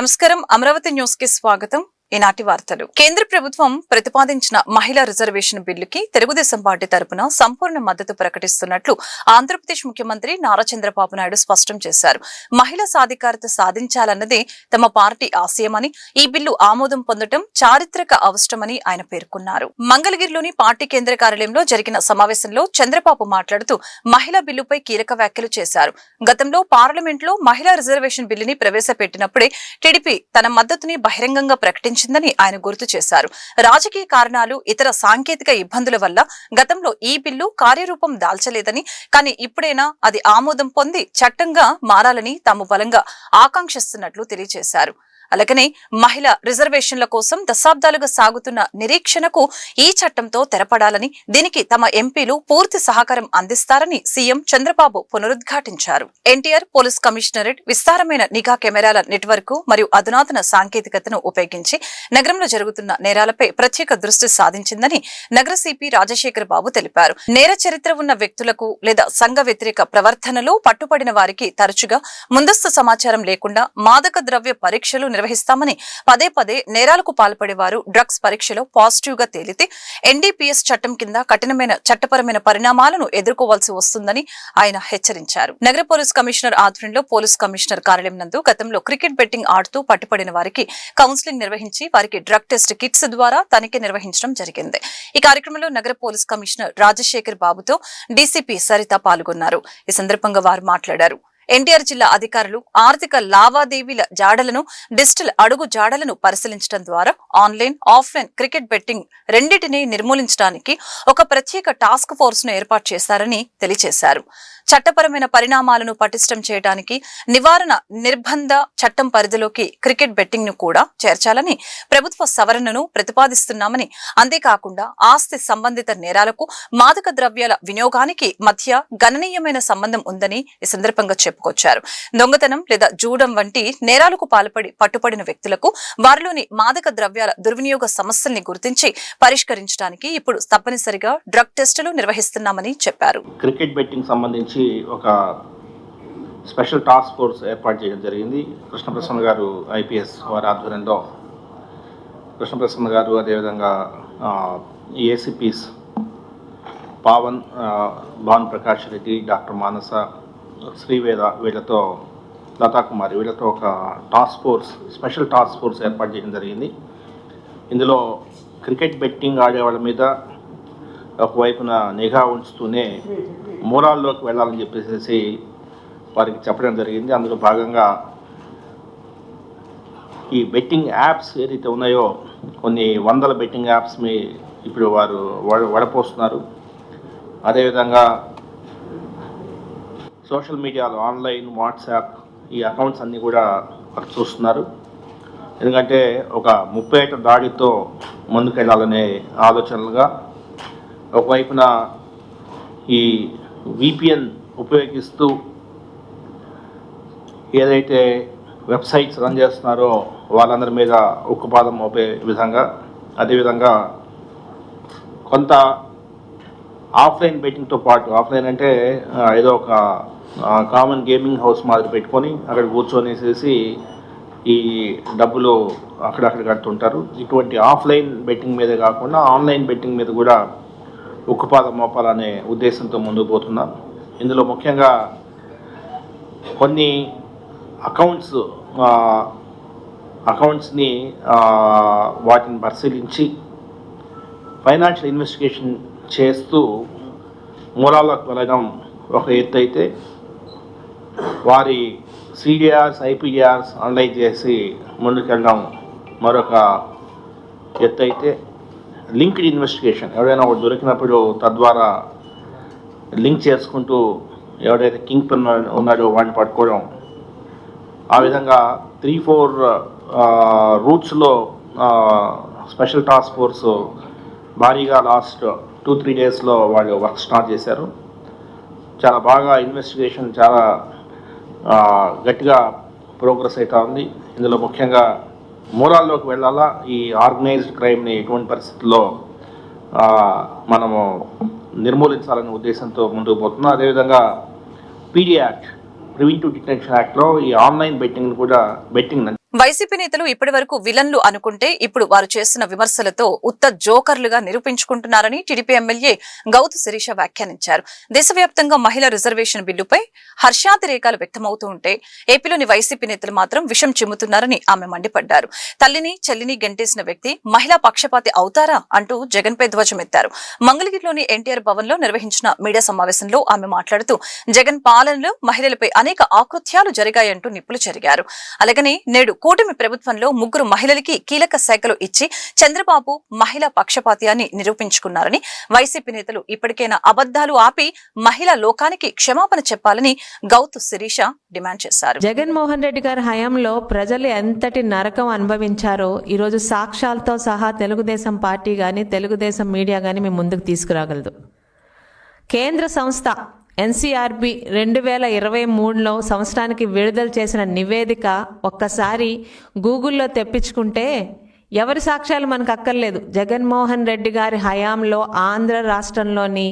నమస్కారం అమరావతి న్యూస్ కి స్వాగతం. ఈనాటి వార్తలు. కేంద్ర ప్రభుత్వం ప్రతిపాదించిన మహిళా రిజర్వేషన్ బిల్లుకి తెలుగుదేశం పార్టీ తరపున సంపూర్ణ మద్దతు ప్రకటిస్తున్నట్లు ఆంధ్రప్రదేశ్ ముఖ్యమంత్రి నారా చంద్రబాబు నాయుడు స్పష్టం చేశారు. మహిళా సాధికారత సాధించాలన్నదే తమ పార్టీ ఆశయమని, ఈ బిల్లు ఆమోదం పొందడం చారిత్రక అవసరమని ఆయన పేర్కొన్నారు. మంగళగిరిలోని పార్టీ కేంద్ర కార్యాలయంలో జరిగిన సమావేశంలో చంద్రబాబు మాట్లాడుతూ మహిళా బిల్లుపై కీలక వ్యాఖ్యలు చేశారు. గతంలో పార్లమెంట్లో మహిళా రిజర్వేషన్ బిల్లుని ప్రవేశపెట్టినప్పుడే టీడీపీ తన మద్దతుని బహిరంగంగా ప్రకటించిందని ఆయన గుర్తు చేశారు. రాజకీయ కారణాలు, ఇతర సాంకేతిక ఇబ్బందుల వల్ల గతంలో ఈ బిల్లు కార్యరూపం దాల్చలేదని, కానీ ఇప్పుడైనా అది ఆమోదం పొంది చట్టంగా మారాలని తాము బలంగా ఆకాంక్షిస్తున్నట్లు తెలియజేశారు. అలాగనే మహిళా రిజర్వేషన్ల కోసం దశాబ్దాలుగా సాగుతున్న నిరీక్షణకు ఈ చట్టంతో తెరపడాలని, దీనికి తమ ఎంపీలు పూర్తి సహకారం అందిస్తారని సీఎం చంద్రబాబు పునరుద్ఘాటించారు. ఎన్టీఆర్ పోలీస్ కమిషనరేట్ విస్తారమైన నిఘా కెమెరాల నెట్వర్క్ మరియు అధునాతన సాంకేతికతను ఉపయోగించి నగరంలో జరుగుతున్న నేరాలపై ప్రత్యేక దృష్టి సాధించిందని నగర సిపి రాజశేఖర్ బాబు తెలిపారు. నేర చరిత్ర ఉన్న వ్యక్తులకు లేదా సంఘ వ్యతిరేక ప్రవర్తనలో పట్టుబడిన వారికి తరచుగా ముందస్తు సమాచారం లేకుండా మాదక ద్రవ్య పరీక్షలు నిర్వహిస్తామని, పదే పదే నేరాలకు పాల్పడేవారు డ్రగ్స్ పరీక్షలో పాజిటివ్ గా తేలితే ఎన్డీపీఎస్ చట్టం కింద కఠినమైన చట్టపరమైన పరిణామాలను ఎదుర్కోవాల్సి వస్తుందని ఆయన హెచ్చరించారు. నగర పోలీస్ కమిషనర్ ఆధ్వర్యంలో పోలీస్ కమిషనర్ కార్యాలయం నందు గతంలో క్రికెట్ బెట్టింగ్ ఆడుతూ పట్టుబడిన వారికి కౌన్సిలింగ్ నిర్వహించి వారికి డ్రగ్ టెస్ట్ కిట్స్ ద్వారా తనిఖీ నిర్వహించడం జరిగింది. ఈ కార్యక్రమంలో నగర పోలీస్ కమిషనర్ రాజశేఖర్ బాబుతో డీసీపీ సరిత పాల్గొన్నారు. ఈ సందర్భంగా వారు మాట్లాడారు. ఎన్టీఆర్ జిల్లా అధికారులు ఆర్థిక లావాదేవీల జాడలను, డిజిటల్ అడుగు జాడలను పరిశీలించడం ద్వారా ఆన్లైన్, ఆఫ్లైన్ క్రికెట్ బెట్టింగ్ రెండింటినీ నిర్మూలించడానికి ఒక ప్రత్యేక టాస్క్ ఫోర్స్ ను ఏర్పాటు చేశారని తెలియజేశారు. చట్టపరమైన పరిణామాలను పటిష్టం చేయడానికి నివారణ నిర్బంధ చట్టం పరిధిలోకి క్రికెట్ బెట్టింగ్ ను కూడా చేర్చాలని ప్రభుత్వ సవరణను ప్రతిపాదిస్తున్నామని, అంతేకాకుండా ఆస్తి సంబంధిత నేరాలకు, మాదక ద్రవ్యాల వినియోగానికి మధ్య గణనీయమైన సంబంధం ఉందని ఈ సందర్భంగా చెప్పుకొచ్చారు. దొంగతనం లేదా జూడం వంటి నేరాలకు పట్టుబడిన వ్యక్తులకు వారిలోని మాదక ద్రవ్యాల దుర్వినియోగ సమస్యల్ని గుర్తించి పరిష్కరించడానికి ఇప్పుడు తప్పనిసరిగా డ్రగ్ టెస్టులు నిర్వహిస్తున్నామని చెప్పారు. క్రికెట్ బెట్టింగ్ సంబంధించి ఒక స్పెషల్ టాస్క్ ఫోర్స్ ఏర్పాటు చేయడం జరిగింది. కృష్ణప్రసన్న గారు ఐపీఎస్ వారి ఆధ్వర్యంలో, కృష్ణప్రసన్న గారు అదేవిధంగా ఏసీపీస్ పావన్, భాన్ ప్రకాష్ రెడ్డి, డాక్టర్ మానస, శ్రీవేద, వీళ్ళతో లతాకుమారి, వీళ్ళతో ఒక task force, special task force ఏర్పాటు చేయడం జరిగింది. ఇందులో క్రికెట్ బెట్టింగ్ ఆడే వాళ్ళ మీద ఒకవైపున నిఘా ఉంచుతూనే మూలాల్లోకి వెళ్ళాలని చెప్పేసి వారికి చెప్పడం జరిగింది. అందులో భాగంగా ఈ బెట్టింగ్ యాప్స్ ఏదైతే ఉన్నాయో, కొన్ని వందల బెట్టింగ్ యాప్స్ని ఇప్పుడు వారు వడపోస్తున్నారు. అదేవిధంగా సోషల్ మీడియాలో ఆన్లైన్, వాట్సాప్ ఈ అకౌంట్స్ అన్నీ కూడా వారు చూస్తున్నారు. ఎందుకంటే ఒక 30 ఏళ్ల దాడితో ముందుకెళ్ళాలనే ఆలోచనలుగా ఒకవైపున ఈ విపిఎన్ ఉపయోగిస్తూ ఏదైతే వెబ్సైట్స్ రన్ చేస్తున్నారో వాళ్ళందరి మీద ఉక్కుపాదం మోపే విధంగా, అదేవిధంగా కొంత ఆఫ్లైన్ బెట్టింగ్తో పాటు, ఆఫ్లైన్ అంటే ఏదో ఒక కామన్ గేమింగ్ హౌస్ మాదిరి పెట్టుకొని అక్కడ కూర్చొనేసేసి ఈ డబ్బులు అక్కడక్కడ కడుతుంటారు. ఇటువంటి ఆఫ్లైన్ బెట్టింగ్ మీదే కాకుండా ఆన్లైన్ బెట్టింగ్ మీద కూడా ఉక్కుపాదం మోపాలనే ఉద్దేశంతో ముందుకు పోతున్నాం. ఇందులో ముఖ్యంగా కొన్ని అకౌంట్స్ని వాటిని పరిశీలించి ఫైనాన్షియల్ ఇన్వెస్టిగేషన్ చేస్తూ మూలాలకు వెళ్ళడం ఒక ఎత్తు అయితే, వారి సిడిఆర్స్, ఐపీఆర్స్ అనలైజ్ చేసి ముందుకెళ్ళడం మరొక ఎత్తు అయితే, లింక్డ్ ఇన్వెస్టిగేషన్, ఎవరైనా ఒకటి దొరికినప్పుడు తద్వారా లింక్ చేసుకుంటూ ఎవడైతే కింగ్ పిన్ ఉన్నాడో వాడిని పట్టుకోవడం, ఆ విధంగా 3-4 రూట్స్లో స్పెషల్ టాస్క్ ఫోర్స్ భారీగా లాస్ట్ 2-3 డేస్లో వాళ్ళు వర్క్ స్టార్ట్ చేశారు. చాలా బాగా ఇన్వెస్టిగేషన్ చాలా గట్టిగా ప్రోగ్రెస్ అవుతూ ఉంది. ఇందులో ముఖ్యంగా మూలాల్లోకి వెళ్ళాలా, ఈ ఆర్గనైజ్డ్ క్రైమ్ని ఎటువంటి పరిస్థితుల్లో మనము నిర్మూలించాలనే ఉద్దేశంతో ముందుకు పోతున్నాం. అదేవిధంగా పీడీ యాక్ట్, ప్రివెంటివ్ డిటెన్షన్ యాక్ట్లో ఈ ఆన్లైన్ బెట్టింగ్ వైసీపీ నేతలు ఇప్పటి వరకు విలన్లు అనుకుంటే ఇప్పుడు వారు చేస్తున్న విమర్శలతో ఉత్త జోకర్లుగా నిరూపించుకుంటున్నారని టీడీపీ ఎమ్మెల్యే గౌతు శిరీష వ్యాఖ్యానించారు. దేశవ్యాప్తంగా మహిళా రిజర్వేషన్ బిల్లుపై హర్షాతిరేకాలు వ్యక్తమవుతూ ఉంటే ఏపీలోని వైసీపీ నేతలు మాత్రం విషం చిమ్ముతున్నారని ఆమె మండిపడ్డారు. తల్లిని చెల్లిని గెంటేసిన వ్యక్తి మహిళా పక్షపాతి అవుతారా అంటూ జగన్పై ధ్వజమెత్తారు. మంగళగిరిలోని ఎన్టీఆర్ భవన్ లో నిర్వహించిన మీడియా సమావేశంలో ఆమె మాట్లాడుతూ జగన్ పాలనలో మహిళలపై అనేక ఆకృత్యాలు జరిగాయంటూ నిప్పులు చెరిగారు. అలాగని నేడు కూటమి ప్రభుత్వంలో 3 మహిళలకి కీలక శాఖలు ఇచ్చి చంద్రబాబు మహిళా పక్షపాతి అని నిరూపించుకున్నారని, వైసీపీ నేతలు ఇప్పటికైనా అబద్దాలు ఆపి మహిళా లోకానికి క్షమాపణ చెప్పాలని గౌతు శిరీష డిమాండ్ చేశారు. జగన్మోహన్ రెడ్డి గారి హయాంలో ప్రజలు ఎంతటి నరకం అనుభవించారో ఈరోజు సాక్ష్యాలతో సహా తెలుగుదేశం పార్టీ కానీ తెలుగుదేశం మీడియా కానీ మేము ముందుకు తీసుకురాగలదు. కేంద్ర సంస్థ NCRB 2023లో సంవత్సరానికి విడుదల చేసిన నివేదిక ఒక్కసారి గూగుల్లో తెప్పించుకుంటే ఎవరి సాక్ష్యాలు మనకు అక్కర్లేదు. జగన్మోహన్ రెడ్డి గారి హయాంలో ఆంధ్ర రాష్ట్రంలోని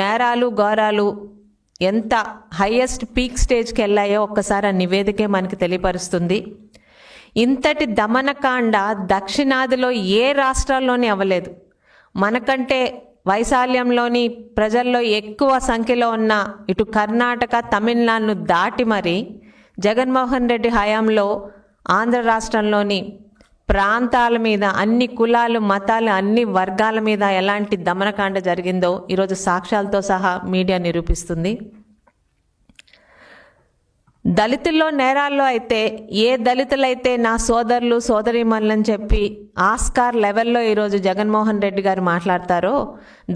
నేరాలు ఘోరాలు ఎంత హైయెస్ట్ పీక్ స్టేజ్కి వెళ్ళాయో ఒక్కసారి ఆ నివేదికే మనకి తెలియపరుస్తుంది. ఇంతటి దమనకాండ దక్షిణాదిలో ఏ రాష్ట్రాల్లోని అవ్వలేదు. మనకంటే వైశాల్యంలోని ప్రజల్లో ఎక్కువ సంఖ్యలో ఉన్న ఇటు కర్ణాటక తమిళనాడును దాటి మరి జగన్మోహన్ రెడ్డి హయాంలో ఆంధ్ర రాష్ట్రంలోని ప్రాంతాల మీద అన్ని కులాలు మతాలు అన్ని వర్గాల మీద ఎలాంటి దమనకాండ జరిగిందో ఈరోజు సాక్ష్యాలతో సహా మీడియా నిరూపిస్తుంది. దళితుల్లో నేరాల్లో అయితే ఏ దళితులైతే నా సోదరులు సోదరీమణులని చెప్పి ఆస్కార్ లెవెల్లో ఈరోజు జగన్మోహన్ రెడ్డి గారు మాట్లాడతారో,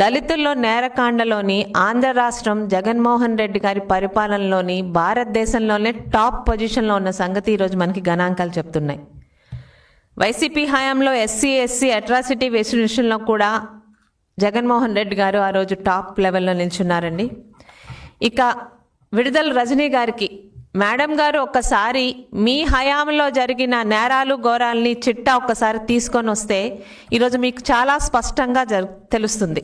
దళితుల్లో నేరకాండలోని ఆంధ్ర రాష్ట్రం జగన్మోహన్ రెడ్డి గారి పరిపాలనలోని భారతదేశంలోనే టాప్ పొజిషన్లో ఉన్న సంగతి ఈరోజు మనకి గణాంకాలు చెప్తున్నాయి. వైసీపీ హయాంలో SC/SC అట్రాసిటీ విషయంలో కూడా జగన్మోహన్ రెడ్డి గారు ఆ రోజు టాప్ లెవెల్లో నిల్చున్నారండి. ఇక విడుదల రజనీ గారికి మేడం గారు ఒక్కసారి మీ హయాంలో జరిగిన నేరాలు ఘోరాల్ని చిట్టా ఒక్కసారి తీసుకొని వస్తే ఈరోజు మీకు చాలా స్పష్టంగా తెలుస్తుంది.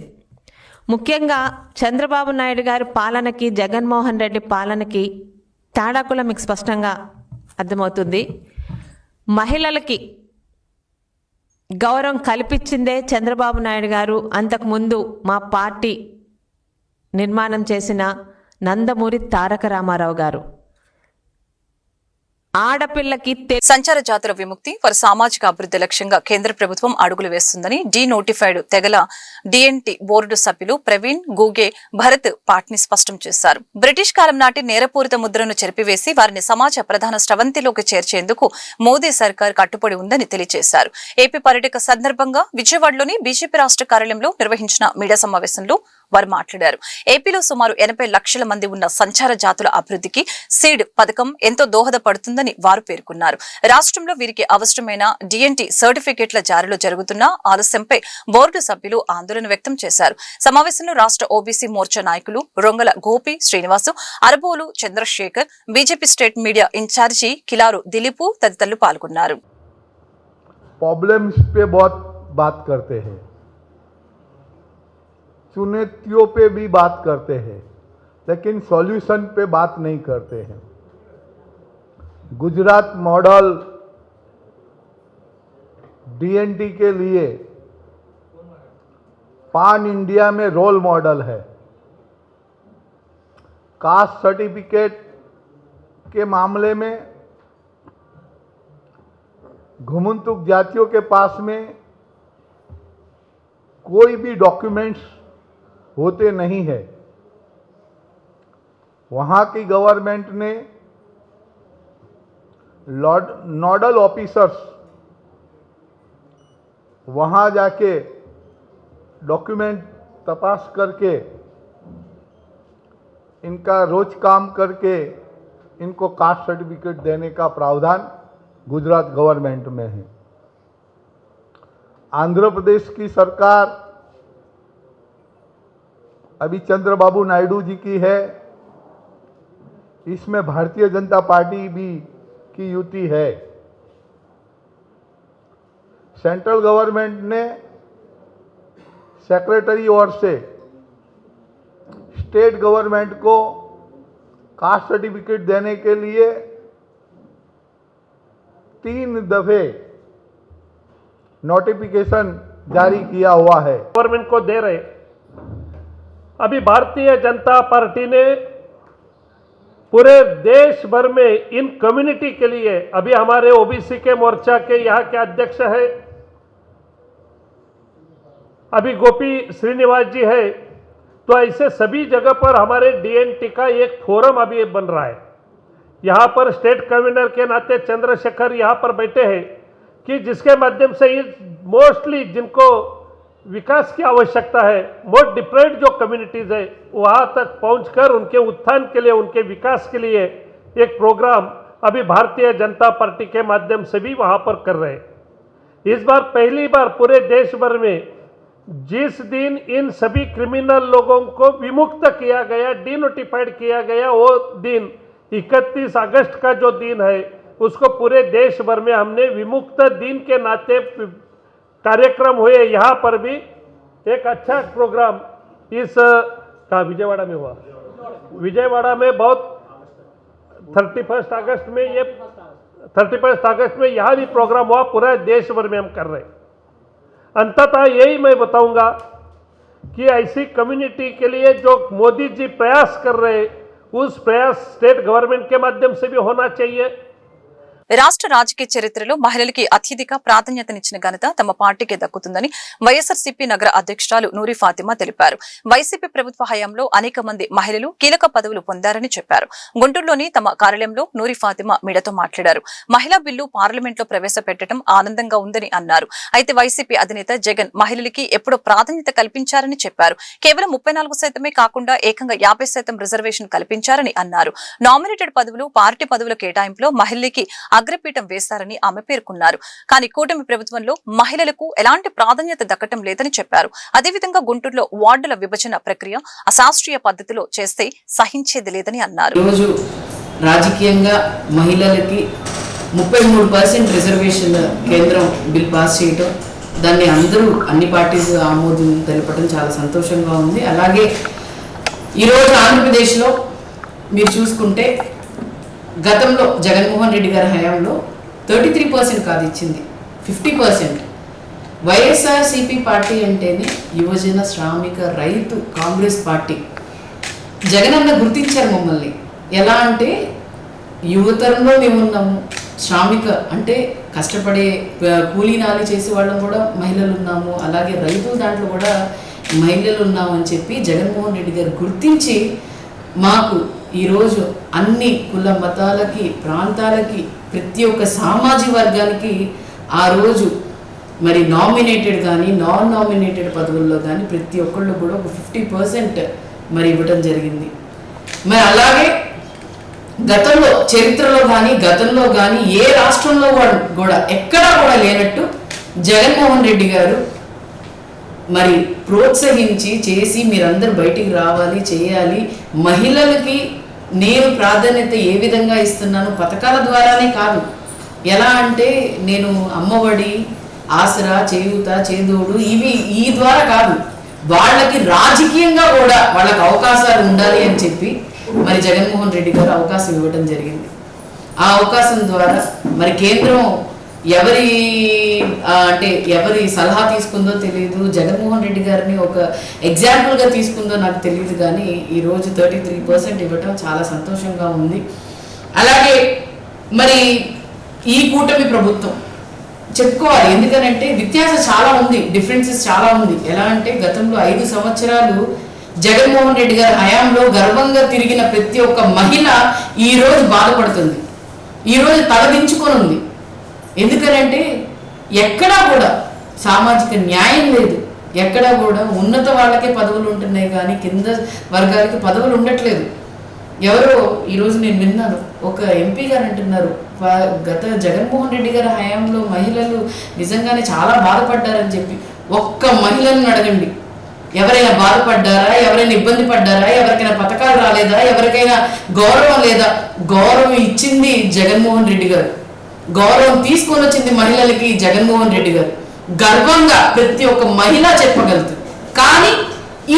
ముఖ్యంగా చంద్రబాబు నాయుడు గారి పాలనకి జగన్మోహన్ రెడ్డి పాలనకి తేడా కూడా మీకు స్పష్టంగా అర్థమవుతుంది. మహిళలకి గౌరవం కల్పించిందే చంద్రబాబు నాయుడు గారు. అంతకుముందు మా పార్టీ నిర్మాణం చేసిన నందమూరి తారక రామారావు గారు. ఆడపిల్లకి సంచార జాతుల విముక్తి వారి సామాజిక అభివృద్ధి లక్ష్యంగా కేంద్ర ప్రభుత్వం అడుగులు వేస్తుందని డీనోటిఫైడ్ తెగల DNT బోర్డు సభ్యులు ప్రవీణ్ గూగే భరత్ పాట్ని స్పష్టం చేశారు. బ్రిటిష్ కాలం నాటి నేరపూరిత ముద్రను చెరిపివేసి వారిని సమాజ ప్రధాన స్రవంతిలోకి చేర్చేందుకు మోదీ సర్కార్ కట్టుబడి ఉందని తెలియజేశారు. ఏపీ పర్యటన సందర్భంగా విజయవాడలోని బీజేపీ రాష్ట్ర కార్యాలయంలో నిర్వహించిన మీడియా సమావేశంలో వారు మాట్లాడారు. ఏపీలో సుమారు 80 లక్షల మంది ఉన్న సంచార జాతుల అభివృద్ధికి సీడ్ పథకం ఎంతో దోహదపడుతుందని వారు పేర్కొన్నారు. రాష్ట్రంలో వీరికి అవసరమైన DNT సర్టిఫికెట్ల జారీలో జరుగుతున్న ఆలస్యంపై బోర్డు సభ్యులు ఆందోళన వ్యక్తం చేశారు. సమావేశంలో రాష్ట్ర OBC మోర్చా నాయకులు Rongala Gopi Srinivasu, Arabolu Chandrasekhar, BJP state media incharge Kilaru Dilip తదితరులు పాల్గొన్నారు. चुनौतियों पे भी बात करते हैं, लेकिन सॉल्यूशन पे बात नहीं करते हैं. गुजरात मॉडल DNT के लिए पान इंडिया में रोल मॉडल है. कास्ट सर्टिफिकेट के मामले में घुमंतुक जातियों के पास में कोई भी डॉक्यूमेंट्स होते नहीं है. वहाँ की गवर्नमेंट ने नोडल ऑफिसर्स वहाँ जाके डॉक्यूमेंट तपास करके इनका रोज काम करके इनको कास्ट सर्टिफिकेट देने का प्रावधान गुजरात गवर्नमेंट में है. आंध्र प्रदेश की सरकार अभी चंद्रबाबू नायडू जी की है. इसमें भारतीय जनता पार्टी भी की युति है. सेंट्रल गवर्नमेंट ने सेक्रेटरी ओर से स्टेट गवर्नमेंट को कास्ट सर्टिफिकेट देने के लिए 3 दफे नोटिफिकेशन जारी किया हुआ है। गवर्नमेंट को दे रहे। अभी भारतीय जनता पार्टी ने पूरे देश भर में इन कम्युनिटी के लिए, अभी हमारे ओबीसी के मोर्चा के यहाँ के अध्यक्ष है, अभी गोपी श्रीनिवास जी है, तो ऐसे सभी जगह पर हमारे डीएनटी का एक फोरम अभी बन रहा है। यहाँ पर स्टेट कन्वीनर के नाते चंद्रशेखर यहाँ पर बैठे हैं कि जिसके माध्यम से मोस्टली जिनको विकास की आवश्यकता है, मोस्ट डिप्राइव्ड जो कम्युनिटीज़ है, वहाँ तक पहुंचकर उनके उत्थान के लिए, उनके विकास के लिए एक प्रोग्राम अभी भारतीय जनता पार्टी के माध्यम से भी वहाँ पर कर रहे हैं। इस बार पहली बार पूरे देश भर में जिस दिन इन सभी क्रिमिनल लोगों को विमुक्त किया गया, डिनोटिफाइड किया गया, वो दिन 31 अगस्त का जो दिन है, उसको पूरे देश भर में हमने विमुक्त दिन के नाते कार्यक्रम हुए। यहाँ पर भी एक अच्छा प्रोग्राम इस कहाँ विजयवाड़ा में हुआ, विजयवाड़ा में बहुत 31 अगस्त में यहाँ भी प्रोग्राम हुआ। पूरा देश भर में हम कर रहे हैं। अंततः यही मैं बताऊंगा कि ऐसी कम्युनिटी के लिए जो मोदी जी प्रयास कर रहे हैं, उस प्रयास स्टेट गवर्नमेंट के माध्यम से भी होना चाहिए। రాష్ట్ర రాజకీయ చరిత్రలో మహిళలకి అత్యధిక ప్రాధాన్యతనిచ్చిన ఘనత తమ పార్టీకే దక్కుతుందని వైఎస్ఆర్సీపీ నగర అధ్యక్షురాలు నూరి ఫాతిమా తెలిపారు. వైసీపీ ప్రభుత్వ హయాంలో అనేక మంది మహిళలు కీలక పదవులు పొందారని చెప్పారు. గుంటూరులోని తమ కార్యాలయంలో నూరి ఫాతిమా మీడియాతో మాట్లాడారు. మహిళా బిల్లు పార్లమెంట్లో ప్రవేశపెట్టడం ఆనందంగా ఉందని అన్నారు. అయితే వైసీపీ అధినేత జగన్ మహిళలకి ఎప్పుడో ప్రాధాన్యత కల్పించారని చెప్పారు. కేవలం 34% కాకుండా ఏకంగా 50% రిజర్వేషన్ కల్పించారని అన్నారు. నామినేటెడ్ పదవులు, పార్టీ పదవుల కేటాయింపులో మహిళలకి అగ్రపీఠం వేశారని ఆమె పేర్కొన్నారు. కానీ కూటమి ప్రభుత్వంలో మహిళలకు ఎలాంటి ప్రాధాన్యత దక్కటం లేదని చెప్పారు. అదేవిధంగా గుంటూరులో వార్డుల విభజన ప్రక్రియ అశాస్త్రీయ పద్ధతిలో చేస్తే సహించేది లేదని అన్నారు. రోజు రాజకీయంగా మహిళలకి 33% రిజర్వేషన్ కేంద్రం బిల్ పాస్ చేయడం, దాన్ని అందరూ అన్ని పార్టీస్ ఆమోదం తెలపడం చాలా సంతోషంగా ఉంది. అలాగే ఈరోజు ఆంధ్రప్రదేశ్లో మీరు చూసుకుంటే గతంలో జగన్మోహన్ రెడ్డి గారి హయాంలో 33% కాదు ఇచ్చింది, 50%. వైఎస్ఆర్సీపీ పార్టీ అంటేనే యువజన, శ్రామిక, రైతు కాంగ్రెస్ పార్టీ. జగనన్న గుర్తించారు మమ్మల్ని. ఎలా అంటే యువతరంలో మేమున్నాము, శ్రామిక అంటే కష్టపడే కూలీనాలి చేసే వాళ్ళం కూడా మహిళలు ఉన్నాము, అలాగే రైతుల దాంట్లో కూడా మహిళలు ఉన్నాము అని చెప్పి జగన్మోహన్ రెడ్డి గారు గుర్తించి మాకు ఈరోజు అన్ని కుల మతాలకి, ప్రాంతాలకి, ప్రతి ఒక్క సామాజిక వర్గానికి ఆ రోజు మరి నామినేటెడ్ కానీ నాన్ నామినేటెడ్ పదవుల్లో కానీ ప్రతి ఒక్కళ్ళు కూడా ఒక 50% మరి ఇవ్వడం జరిగింది. మరి అలాగే గతంలో చరిత్రలో కానీ ఏ రాష్ట్రంలో కూడా ఎక్కడా కూడా లేనట్టు జగన్మోహన్ రెడ్డి గారు మరి ప్రోత్సహించి చేసి మీరందరూ బయటికి రావాలి, చేయాలి. మహిళలకి నేను ప్రాధాన్యత ఏ విధంగా ఇస్తున్నాను, పథకాల ద్వారానే కాదు. ఎలా అంటే నేను అమ్మఒడి, ఆసరా, చేయూత, చేదోడు ఇవి ఈ ద్వారా కాదు, వాళ్ళకి రాజకీయంగా కూడా వాళ్ళకి అవకాశాలు ఉండాలి అని చెప్పి మరి జగన్మోహన్ రెడ్డి గారు అవకాశం ఇవ్వడం జరిగింది. ఆ అవకాశం ద్వారా మరి కేంద్రం ఎవరి సలహా తీసుకుందో తెలియదు, జగన్మోహన్ రెడ్డి గారిని ఒక ఎగ్జాంపుల్గా తీసుకుందో నాకు తెలియదు, కానీ ఈరోజు 33% ఇవ్వటం చాలా సంతోషంగా ఉంది. అలాగే మరి ఈ కూటమి ప్రభుత్వం చెప్పుకోవాలి, ఎందుకనంటే వ్యత్యాసం చాలా ఉంది, డిఫరెన్సెస్ చాలా ఉంది. ఎలా అంటే గతంలో 5 సంవత్సరాలు జగన్మోహన్ రెడ్డి గారి హయాంలో గర్వంగా తిరిగిన ప్రతి ఒక్క మహిళ ఈరోజు బాధపడుతుంది, ఈరోజు తలదించుకొని ఉంది. ఎందుకనంటే ఎక్కడా కూడా సామాజిక న్యాయం లేదు, ఎక్కడా కూడా ఉన్నత వాళ్ళకే పదవులు ఉంటున్నాయి కానీ కింద వర్గాలకి పదవులు ఉండట్లేదు. ఎవరో ఈరోజు నేను విన్నాను, ఒక ఎంపీ గారు అంటున్నారు, గత జగన్మోహన్ రెడ్డి గారి హయాంలో మహిళలు నిజంగానే చాలా బాధపడ్డారని చెప్పి. ఒక్క మహిళలను అడగండి, ఎవరైనా బాధపడ్డారా, ఎవరైనా ఇబ్బంది పడ్డారా, ఎవరికైనా పథకాలు రాలేదా, ఎవరికైనా గౌరవం లేదా? గౌరవం ఇచ్చింది జగన్మోహన్ రెడ్డి గారు, గౌరవం తీసుకొని వచ్చింది మహిళలకి జగన్మోహన్ రెడ్డి గారు. గర్వంగా ప్రతి ఒక్క మహిళ చెప్పగలుగుతుంది. కానీ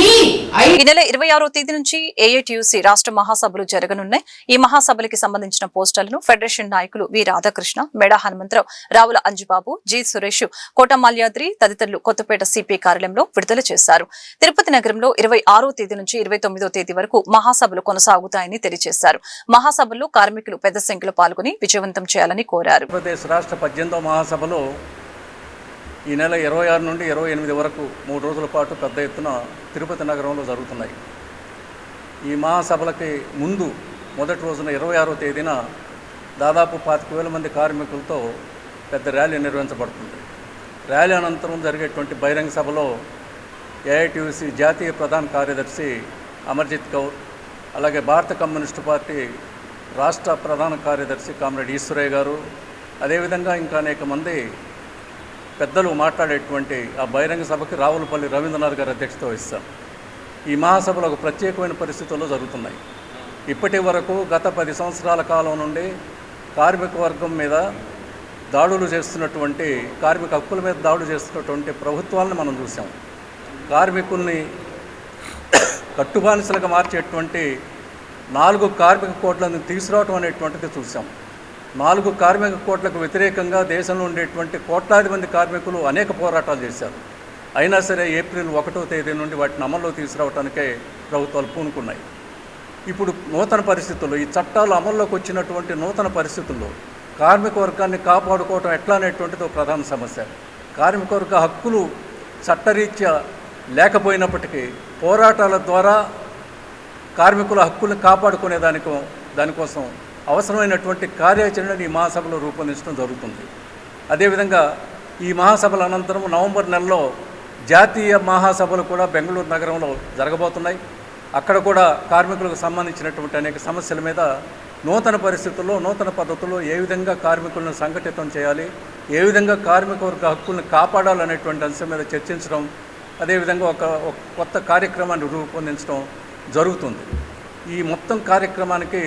ఈ ఈ నెల 26వ తేదీ నుంచి ఏఐటియుసి రాష్ట్ర మహాసభలు జరగనున్నాయి. ఈ మహాసభలకి సంబంధించిన పోస్టర్లను ఫెడరేషన్ నాయకులు వి రాధాకృష్ణ, మెడా హనుమంతరావు, రావుల అంజుబాబు, జి సురేష్, కోట మాల్యాద్రి తదితరులు కొత్తపేట సిపిఐ కార్యాలయంలో విడుదల చేశారు. తిరుపతి నగరంలో 26వ తేదీ నుంచి 29వ తేదీ వరకు మహాసభలు కొనసాగుతాయని తెలియజేశారు. మహాసభల్లో కార్మికులు పెద్ద సంఖ్యలో పాల్గొని విజయవంతం చేయాలని కోరారు. ఆంధ్రప్రదేశ్ రాష్ట్ర 18వ మహాసభలో ఈ నెల 26 నుండి 28 వరకు 3 రోజుల పాటు పెద్ద ఎత్తున తిరుపతి నగరంలో జరుగుతున్నాయి. ఈ మహాసభలకి ముందు మొదటి రోజున 26వ తేదీన దాదాపు 25,000 మంది కార్మికులతో పెద్ద ర్యాలీ నిర్వహించబడుతుంది. ర్యాలీ అనంతరం జరిగేటువంటి బహిరంగ సభలో ఏఐటియుసి జాతీయ ప్రధాన కార్యదర్శి అమర్జిత్ కౌర్, అలాగే భారత కమ్యూనిస్టు పార్టీ రాష్ట్ర ప్రధాన కార్యదర్శి కామ్రేడ్ ఈశ్వరయ్య గారు, అదేవిధంగా ఇంకా అనేక మంది పెద్దలు మాట్లాడేటువంటి ఆ బహిరంగ సభకి రావులపల్లి రవీంద్రనాథ్ గారు అధ్యక్షత వహిస్తారు. ఈ మహాసభలు ఒక ప్రత్యేకమైన పరిస్థితుల్లో జరుగుతున్నాయి. ఇప్పటి వరకు గత 10 సంవత్సరాల కాలం నుండి కార్మిక వర్గం మీద దాడులు చేస్తున్నటువంటి, కార్మిక హక్కుల మీద దాడులు చేస్తున్నటువంటి ప్రభుత్వాలను మనం చూసాం. కార్మికుల్ని కట్టుబానిసలుగా మార్చేటువంటి 4 కార్మిక కోట్లను తీసుకురావటం అనేటువంటిది చూసాం. 4 కార్మిక కోట్లకు వ్యతిరేకంగా దేశంలో ఉండేటువంటి కోట్లాది మంది కార్మికులు అనేక పోరాటాలు చేశారు. అయినా సరే ఏప్రిల్ 1వ తేదీ నుండి వాటిని అమల్లో తీసుకురావడానికే ప్రభుత్వాలు పూనుకున్నాయి. ఇప్పుడు నూతన పరిస్థితుల్లో, ఈ చట్టాలు అమల్లోకి వచ్చినటువంటి నూతన పరిస్థితుల్లో కార్మిక వర్గాన్ని కాపాడుకోవటం ఎట్లా అనేటువంటిది ఒక ప్రధాన సమస్య. కార్మిక వర్గ హక్కులు చట్టరీత్యా లేకపోయినప్పటికీ పోరాటాల ద్వారా కార్మికుల హక్కులను కాపాడుకునే దానికోసం అవసరమైనటువంటి కార్యాచరణను ఈ మహాసభలో రూపొందించడం జరుగుతుంది. అదేవిధంగా ఈ మహాసభల అనంతరం నవంబర్ నెలలో జాతీయ మహాసభలు కూడా బెంగళూరు నగరంలో జరగబోతున్నాయి. అక్కడ కూడా కార్మికులకు సంబంధించినటువంటి అనేక సమస్యల మీద నూతన పరిస్థితుల్లో, నూతన పద్ధతుల్లో ఏ విధంగా కార్మికులను సంఘటితం చేయాలి, ఏ విధంగా కార్మిక వర్గ హక్కులను కాపాడాలనేటువంటి అంశం మీద చర్చించడం, అదేవిధంగా ఒక కొత్త కార్యక్రమాన్ని రూపొందించడం జరుగుతుంది. ఈ మొత్తం కార్యక్రమానికి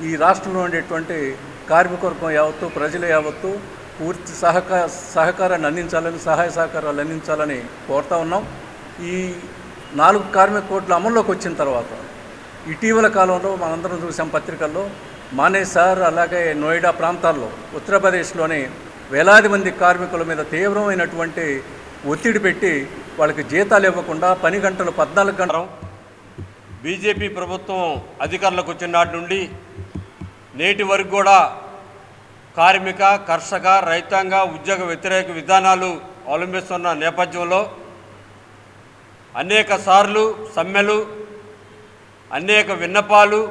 ఈ రాష్ట్రంలో ఉండేటువంటి కార్మిక వర్గం యావత్తు, ప్రజలు యావత్తు పూర్తి సహకారాన్ని అందించాలని, సహాయ సహకారాలు అందించాలని కోరుతా ఉన్నాం. ఈ 4 కార్మిక కోట్ల అమల్లోకి వచ్చిన తర్వాత ఇటీవల కాలంలో మనందరం చూసాం పత్రికల్లో, మానేసార్ అలాగే నోయిడా ప్రాంతాల్లో, ఉత్తరప్రదేశ్లోని వేలాది మంది కార్మికుల మీద తీవ్రమైనటువంటి ఒత్తిడి పెట్టి వాళ్ళకి జీతాలు ఇవ్వకుండా పని గంటలు 14 గంటలు. బీజేపీ ప్రభుత్వం అధికారంలోకి వచ్చిన నాటి నుండి నేటి వరకు కూడా కార్మిక, కర్షక, రైతాంగ, ఉద్యోగ వ్యతిరేక విధానాలు అవలంబిస్తున్న నేపథ్యంలో అనేక సార్లు సమ్మెలు, అనేక విన్నపాలు,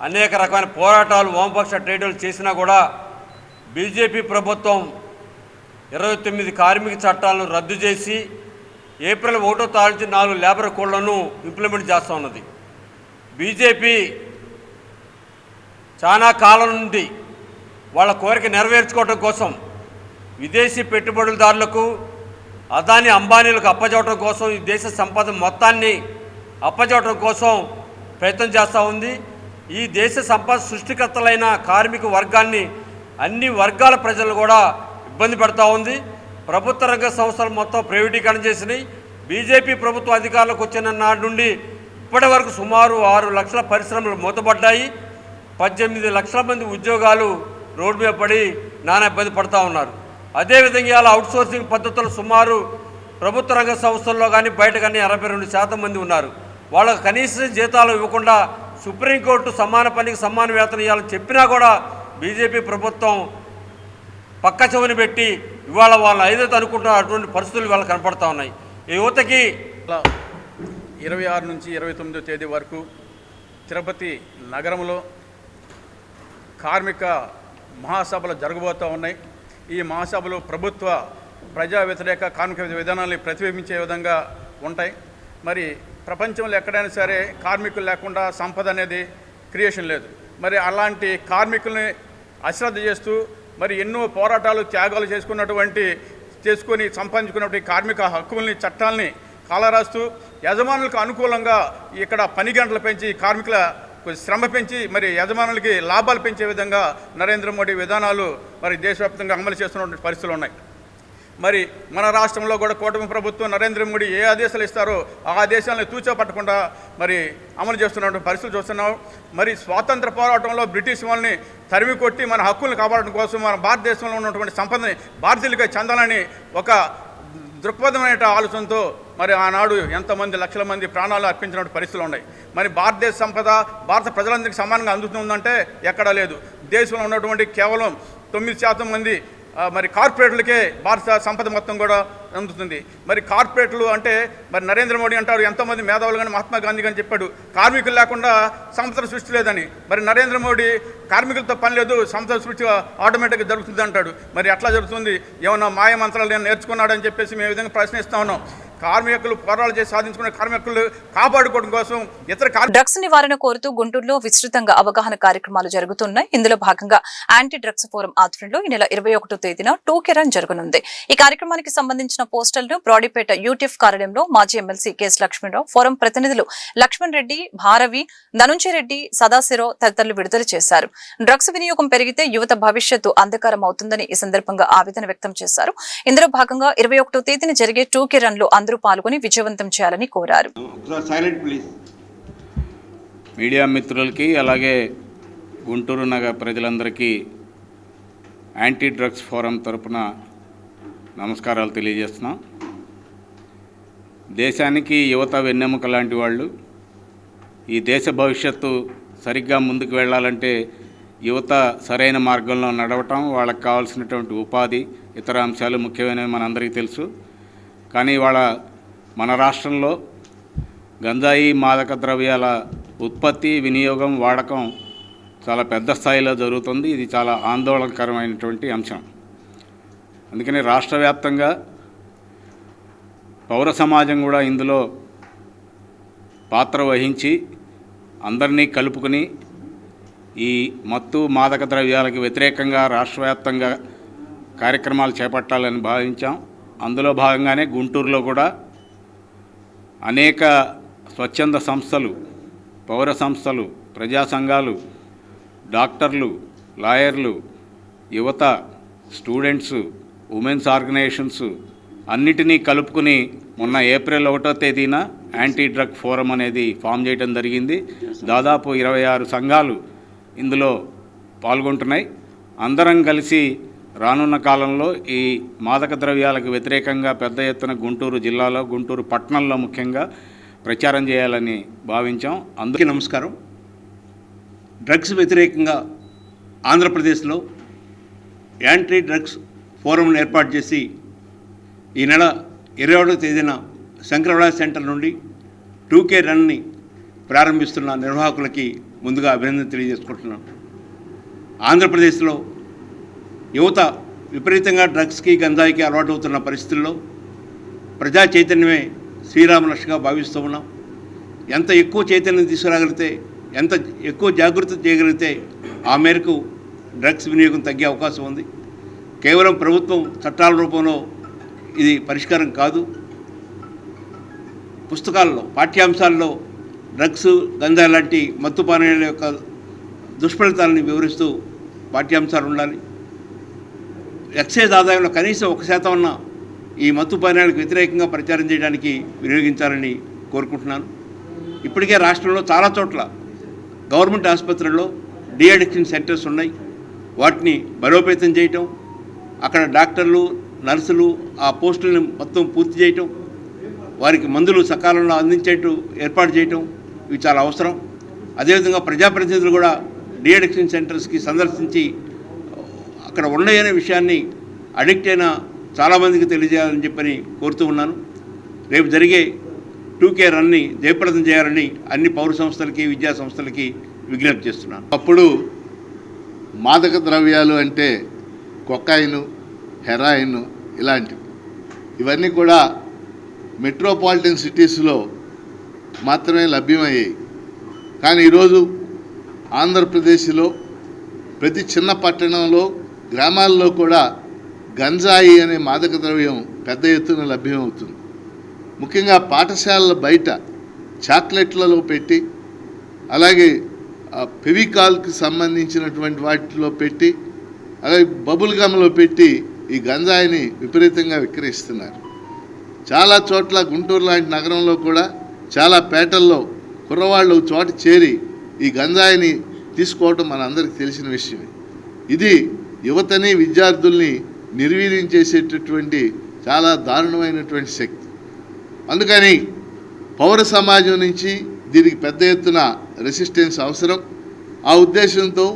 అనేక రకమైన పోరాటాలు వామపక్ష ట్రేడర్లు చేసినా కూడా బీజేపీ ప్రభుత్వం 29 కార్మిక చట్టాలను రద్దు చేసి ఏప్రిల్ 1వ తారీఖు నుంచి 4 లేబర్ కోడ్లను ఇంప్లిమెంట్ చేస్తూ ఉన్నది. బీజేపీ చాలా కాలం నుండి వాళ్ళ కోరిక నెరవేర్చుకోవడం కోసం విదేశీ పెట్టుబడులదారులకు, అదాని అంబానీలకు అప్పచెప్పడం కోసం, ఈ దేశ సంపద మొత్తాన్ని అప్పచెప్పడం కోసం ప్రయత్నం చేస్తూ ఉంది. ఈ దేశ సంపద సృష్టికర్తలైన కార్మిక వర్గాన్ని, అన్ని వర్గాల ప్రజలు కూడా ఇబ్బంది పెడతా ఉంది. ప్రభుత్వ రంగ సంస్థలు మొత్తం ప్రైవేటీకరణ చేసినాయి. బీజేపీ ప్రభుత్వం అధికారంలోకి వచ్చిన నాటి నుండి ఇప్పటి వరకు సుమారు 6 లక్షల పరిశ్రమలు మూతపడ్డాయి. 18 లక్షల మంది ఉద్యోగాలు రోడ్డు మీద పడి నానా ఇబ్బంది పడుతూ ఉన్నారు. అదేవిధంగా ఇలా అవుట్సోర్సింగ్ పద్ధతులు సుమారు ప్రభుత్వ రంగ సంస్థల్లో కానీ బయట కానీ 82% మంది ఉన్నారు. వాళ్ళకు కనీస జీతాలు ఇవ్వకుండా సుప్రీంకోర్టు సమాన పనికి సమాన వేతనం ఇవ్వాలని చెప్పినా కూడా బీజేపీ ప్రభుత్వం పక్క చెవుని పెట్టి ఇవాళ వాళ్ళ ఐదైతే అనుకుంటున్న అటువంటి పరిస్థితులు వాళ్ళకి కనపడతా ఉన్నాయి. ఈ యువతకి 26 నుంచి 29వ తేదీ వరకు తిరుపతి నగరంలో కార్మిక మహాసభలు జరగబోతూ ఉన్నాయి. ఈ మహాసభలు ప్రభుత్వ ప్రజా వ్యతిరేక కార్మిక విధానాన్ని ప్రతిబింబించే విధంగా ఉంటాయి. మరి ప్రపంచంలో ఎక్కడైనా సరే కార్మికులు లేకుండా సంపద అనేది క్రియేషన్ లేదు. మరి అలాంటి కార్మికుల్ని అశ్రద్ధ చేస్తూ మరి ఎన్నో పోరాటాలు, త్యాగాలు చేసుకొని సంపాదించుకున్నటువంటి కార్మిక హక్కుల్ని, చట్టాలని కాలరాస్తూ యజమానులకు అనుకూలంగా ఇక్కడ పని గంటలు పెంచి, కార్మికుల శ్రమ పెంచి మరి యజమానులకి లాభాలు పెంచే విధంగా నరేంద్ర మోడీ విధానాలు మరి దేశవ్యాప్తంగా అమలు చేస్తున్నటువంటి పరిస్థితులు ఉన్నాయి. మరి మన రాష్ట్రంలో కూడా కూటమి ప్రభుత్వం నరేంద్ర మోడీ ఏ ఆదేశాలు ఇస్తారో ఆ ఆదేశాలను తూచా పట్టకుండా మరి అమలు చేస్తున్నటువంటి పరిస్థితులు చూస్తున్నాం. మరి స్వాతంత్ర పోరాటంలో బ్రిటిష్ వాళ్ళని తరిమి కొట్టి మన హక్కులను కాపాడడం కోసం మన భారతదేశంలో ఉన్నటువంటి సంపదని భారతీయులకి చెందాలని ఒక దృక్పథమైన ఆలోచనతో మరి ఆనాడు ఎంతమంది లక్షల మంది ప్రాణాలు అర్పించినటువంటి పరిస్థితులు ఉన్నాయి. మరి భారతదేశ సంపద భారత ప్రజలందరికీ సమానంగా అందుతుందంటే ఎక్కడా లేదు. దేశంలో ఉన్నటువంటి కేవలం 9% మంది మరి కార్పొరేట్లకే భారత సంపద మొత్తం కూడా అందుతుంది. మరి కార్పొరేట్లు అంటే మరి నరేంద్ర మోడీ అంటారు ఎంతోమంది మేధావులు కానీ మహాత్మా గాంధీ కానీ చెప్పాడు కార్మికులు లేకుండా సంపద సృష్టి లేదని. మరి నరేంద్ర మోడీ కార్మికులతో పని లేదు, సంపద సృష్టి ఆటోమేటిక్గా జరుగుతుంది అంటాడు. మరి ఎట్లా జరుగుతుంది? ఏమన్నా మాయ మంత్రాలు నేను నేర్చుకున్నాడని చెప్పేసి మేము ఈ విధంగా ప్రశ్నిస్తా ఉన్నాం. కార్మికులు పోరాటాలు చేసి సాధించుకునే కార్మికులు కాపాడుకోవడం కోసం ఇతర డ్రగ్స్ నివారణ కోరుతూ గుంటూరులో విస్తృతంగా అవగాహన కార్యక్రమాలు జరుగుతున్నాయి. ఇందులో భాగంగా యాంటీ డ్రగ్స్ ఫోరం ఆధ్వర్యంలో ఈ నెల 21వ తేదీన టూకే రన్ జరగనుంది. ఈ కార్యక్రమానికి సంబంధించిన పోస్టర్లను బ్రాడీపేట యూటీఎఫ్ కార్యాలయంలో మాజీ ఎమ్మెల్సీ కెఎస్ లక్ష్మణరావు, ఫోరం ప్రతినిధులు లక్ష్మణ్ రెడ్డి, భారవి, ధనుంజయ రెడ్డి, సదాశివరావు తదితరులు విడుదల చేశారు. డ్రగ్స్ వినియోగం పెరిగితే యువత భవిష్యత్తు అంధకారం అవుతుందని ఈ సందర్భంగా ఆవేదన వ్యక్తం చేశారు. ఇందులో భాగంగా 21వ తేదీన జరిగే టూకే రన్ లో అందరూ పాల్గొని విజయవంతం చేయాలని కోరారు. మీడియా మిత్రులకి అలాగే గుంటూరు నగర ప్రజలందరికీ యాంటీ డ్రగ్స్ ఫోరం తరపున నమస్కారాలు తెలియజేస్తున్నాం. దేశానికి యువత వెన్నెముక లాంటి వాళ్ళు. ఈ దేశ భవిష్యత్తు సరిగ్గా ముందుకు వెళ్ళాలంటే యువత సరైన మార్గంలో నడవటం, వాళ్ళకి కావాల్సినటువంటి ఉపాధి, ఇతర అంశాలు ముఖ్యమైనవి మనందరికీ తెలుసు. కానీ ఇవాళ మన రాష్ట్రంలో గంజాయి, మాదక ద్రవ్యాల ఉత్పత్తి, వినియోగం, వాడకం చాలా పెద్ద స్థాయిలో జరుగుతుంది. ఇది చాలా ఆందోళనకరమైనటువంటి అంశం. అందుకని రాష్ట్ర వ్యాప్తంగా పౌర సమాజం కూడా ఇందులో పాత్ర వహించి అందరినీ కలుపుకొని ఈ మత్తు మాదక ద్రవ్యాలకు వ్యతిరేకంగా రాష్ట్ర వ్యాప్తంగా కార్యక్రమాలు చేపట్టాలని భావించాం. అందులో భాగంగానే గుంటూరులో కూడా అనేక స్వచ్ఛంద సంస్థలు, పౌర సంస్థలు, ప్రజా సంఘాలు, డాక్టర్లు, లాయర్లు, యువత, స్టూడెంట్స్, ఉమెన్స్ ఆర్గనైజేషన్స్ అన్నిటినీ కలుపుకుని మొన్న ఏప్రిల్ 1వ తేదీన యాంటీ డ్రగ్ ఫోరం అనేది ఫామ్ చేయడం జరిగింది. దాదాపు 26 సంఘాలు ఇందులో పాల్గొంటున్నాయి. అందరం కలిసి రానున్న కాలంలో ఈ మాదక ద్రవ్యాలకు వ్యతిరేకంగా పెద్ద ఎత్తున గుంటూరు జిల్లాలో, గుంటూరు పట్టణంలో ముఖ్యంగా ప్రచారం చేయాలని భావించాం. అందరికీ నమస్కారం. డ్రగ్స్ వ్యతిరేకంగా ఆంధ్రప్రదేశ్లో యాంటీ డ్రగ్స్ ఫోరంను ఏర్పాటు చేసి ఈ నెల 21వ తేదీన శంకరవిలాస్ సెంటర్ నుండి టూకే రన్ని ప్రారంభిస్తున్న నిర్వాహకులకి ముందుగా అభినందన తెలియజేసుకుంటున్నాను. ఆంధ్రప్రదేశ్లో యువత విపరీతంగా డ్రగ్స్కి, గంజాయికి అలవాటు అవుతున్న పరిస్థితుల్లో ప్రజా చైతన్యమే శ్రీరామరక్షగా భావిస్తూ ఉన్నాం. ఎంత ఎక్కువ చైతన్యం తీసుకురాగలిగితే, ఎంత ఎక్కువ జాగృతి చేయగలిగితే ఆ మేరకు డ్రగ్స్ వినియోగం తగ్గే అవకాశం ఉంది. కేవలం ప్రభుత్వం చట్టాల రూపంలో ఇది పరిష్కారం కాదు. పుస్తకాల్లో, పాఠ్యాంశాల్లో డ్రగ్స్, గంజాయి లాంటి మత్తు పానీయాల యొక్క దుష్ఫలితాలని వివరిస్తూ పాఠ్యాంశాలు ఉండాలి. ఎక్సైజ్ ఆదాయంలో కనీసం 1% ఉన్న ఈ మత్తు పానీయాలకు వ్యతిరేకంగా ప్రచారం చేయడానికి వినియోగించాలని కోరుకుంటున్నాను. ఇప్పటికే రాష్ట్రంలో చాలా చోట్ల గవర్నమెంట్ ఆసుపత్రుల్లో డీఅడిక్షన్ సెంటర్స్ ఉన్నాయి. వాటిని బలోపేతం చేయటం, అక్కడ డాక్టర్లు, నర్సులు ఆ పోస్టులను మొత్తం పూర్తి చేయటం, వారికి మందులు సకాలంలో అందించేట్టు ఏర్పాటు చేయటం, ఇవి చాలా అవసరం. అదేవిధంగా ప్రజాప్రతినిధులు కూడా డీఅడిక్షన్ సెంటర్స్కి సందర్శించి అక్కడ ఉన్నాయనే విషయాన్ని అడిక్ట్ అయిన చాలామందికి తెలియజేయాలని చెప్పని కోరుతూ ఉన్నాను. రేపు జరిగే టూకే రన్ని జయప్రదం చేయాలని అన్ని పౌర సంస్థలకి, విద్యా సంస్థలకి విజ్ఞప్తి చేస్తున్నాను. అప్పుడు మాదక ద్రవ్యాలు అంటే కొకాయిన్, హెరాయిన్ ఇలాంటివి, ఇవన్నీ కూడా మెట్రోపాలిటన్ సిటీస్లో మాత్రమే లభ్యమయ్యాయి. కానీ ఈరోజు ఆంధ్రప్రదేశ్లో ప్రతి చిన్న పట్టణంలో, గ్రామాల్లో కూడా గంజాయి అనే మాదక ద్రవ్యం పెద్ద ఎత్తున లభ్యమవుతుంది. ముఖ్యంగా పాఠశాలల బయట చాక్లెట్లలో పెట్టి, అలాగే ఫెవికాల్కి సంబంధించినటువంటి వాటిలో పెట్టి, అలాగే బబుల్ గమ్లో పెట్టి ఈ గంజాయిని విపరీతంగా విక్రయిస్తున్నారు. చాలా చోట్ల గుంటూరు లాంటి నగరంలో కూడా చాలా పేటల్లో కుర్రవాళ్ళు చోట చేరి ఈ గంజాయిని తీసుకోవటం మనందరికీ తెలిసిన విషయమే. ఇది యువతని విద్యార్థుల్ని నిర్వీర్యం చేసేటటువంటి చాలా దారుణమైనటువంటి శక్తి. అందుకని పౌర సమాజం నుంచి దీనికి పెద్ద ఎత్తున రెసిస్టెన్స్ అవసరం. ఆ ఉద్దేశంతో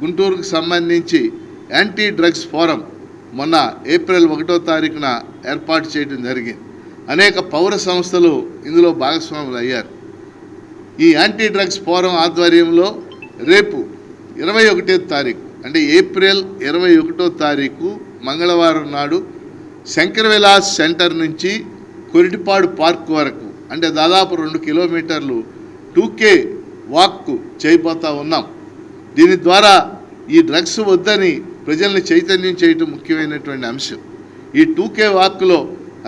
గుంటూరుకు సంబంధించి యాంటీ డ్రగ్స్ ఫోరం మొన్న ఏప్రిల్ 1వ తారీఖున ఏర్పాటు చేయడం జరిగింది. అనేక పౌర సంస్థలు ఇందులో భాగస్వాములు అయ్యారు. ఈ యాంటీ డ్రగ్స్ ఫోరం ఆధ్వర్యంలో రేపు 21వ తారీఖు అంటే ఏప్రిల్ 21వ తారీఖు మంగళవారం నాడు శంకర విలాస్ సెంటర్ నుంచి కొరిటిపాడు పార్క్ వరకు అంటే దాదాపు 2 కిలోమీటర్లు 2K వాక్ చేయబోతా ఉన్నాం. దీని ద్వారా ఈ డ్రగ్స్ వద్దని ప్రజల్ని చైతన్యం చేయటం ముఖ్యమైనటువంటి అంశం. ఈ 2K వాక్లో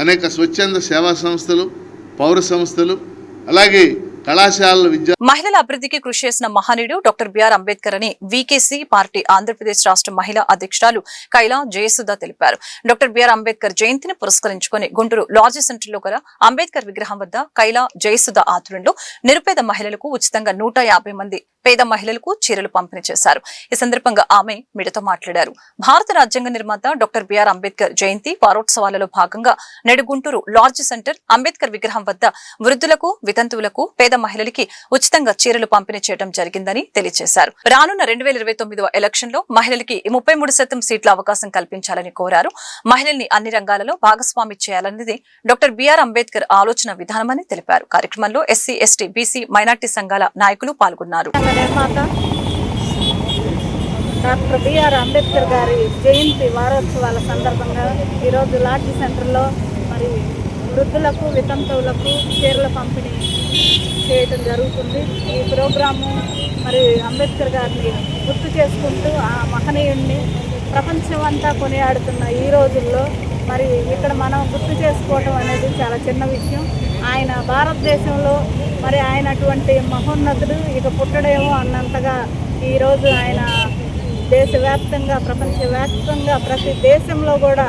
అనేక స్వచ్ఛంద సేవా సంస్థలు, పౌర సంస్థలు, అలాగే కళాశాలల మహిళల అభివృద్ధికి కృషి చేసిన మహనీయుడు డాక్టర్ బిఆర్ అంబేద్కర్ అని వీకేసీ పార్టీ ఆంధ్రప్రదేశ్ రాష్ట్ర మహిళా అధ్యక్షురాలు కైలా జయసుధ తెలిపారు. డాక్టర్ బిఆర్ అంబేద్కర్ జయంతిని పురస్కరించుకుని గుంటూరు లాడ్జి సెంటర్లో గల అంబేద్కర్ విగ్రహం వద్ద కైలా జయసుధ ఆధ్వర్యంలో నిరుపేద మహిళలకు ఉచితంగా 150 మంది పేద మహిళలకు చీరలు పంపిణీ చేశారు. ఈ సందర్భంగా ఆమె మీడియాతో మాట్లాడారు. భారత రాజ్యాంగ నిర్మాత డాక్టర్ బిఆర్ అంబేద్కర్ జయంతి వారోత్సవాలలో భాగంగా నేడు గుంటూరు లాడ్జి సెంటర్ అంబేద్కర్ విగ్రహం వద్ద వృద్ధులకు, వితంతువులకు, పేద మహిళలకి ఉచితంగా చీరలు పంపిణీ చేయడం జరిగిందని తెలియజేశారు. రానున్న 2029 ఎలక్షన్ లో మహిళలకి 33% సీట్ల అవకాశం కల్పించాలని కోరారు. మహిళల్ని అన్ని రంగాలలో భాగస్వామి చేయాలన్నది డాక్టర్ బిఆర్ అంబేద్కర్ ఆలోచన విధానమని తెలిపారు. కార్యక్రమంలో ఎస్సీ, ఎస్టీ, బీసీ, మైనార్టీ సంఘాల నాయకులు పాల్గొన్నారు. నిర్మాత డాక్టర్ బిఆర్ అంబేద్కర్ గారి జయంతి వారోత్సవాల సందర్భంగా ఈరోజు లాడ్జి సెంటర్లో మరి వృద్ధులకు, వితంతువులకు చీరల పంపిణీ చేయడం జరుగుతుంది. ఈ ప్రోగ్రాము మరి అంబేద్కర్ గారిని గుర్తు చేసుకుంటూ ఆ మహనీయుడిని ప్రపంచమంతా కొనియాడుతున్న ఈ రోజుల్లో మరి ఇక్కడ మనం గుర్తు చేసుకోవడం అనేది చాలా చిన్న విషయం. ఆయన భారతదేశంలో మరి ఆయన అటువంటి మహోన్నతుడు ఇక పుట్టడేమో అన్నంతగా ఈరోజు ఆయన దేశవ్యాప్తంగా, ప్రపంచవ్యాప్తంగా ప్రతి దేశంలో కూడా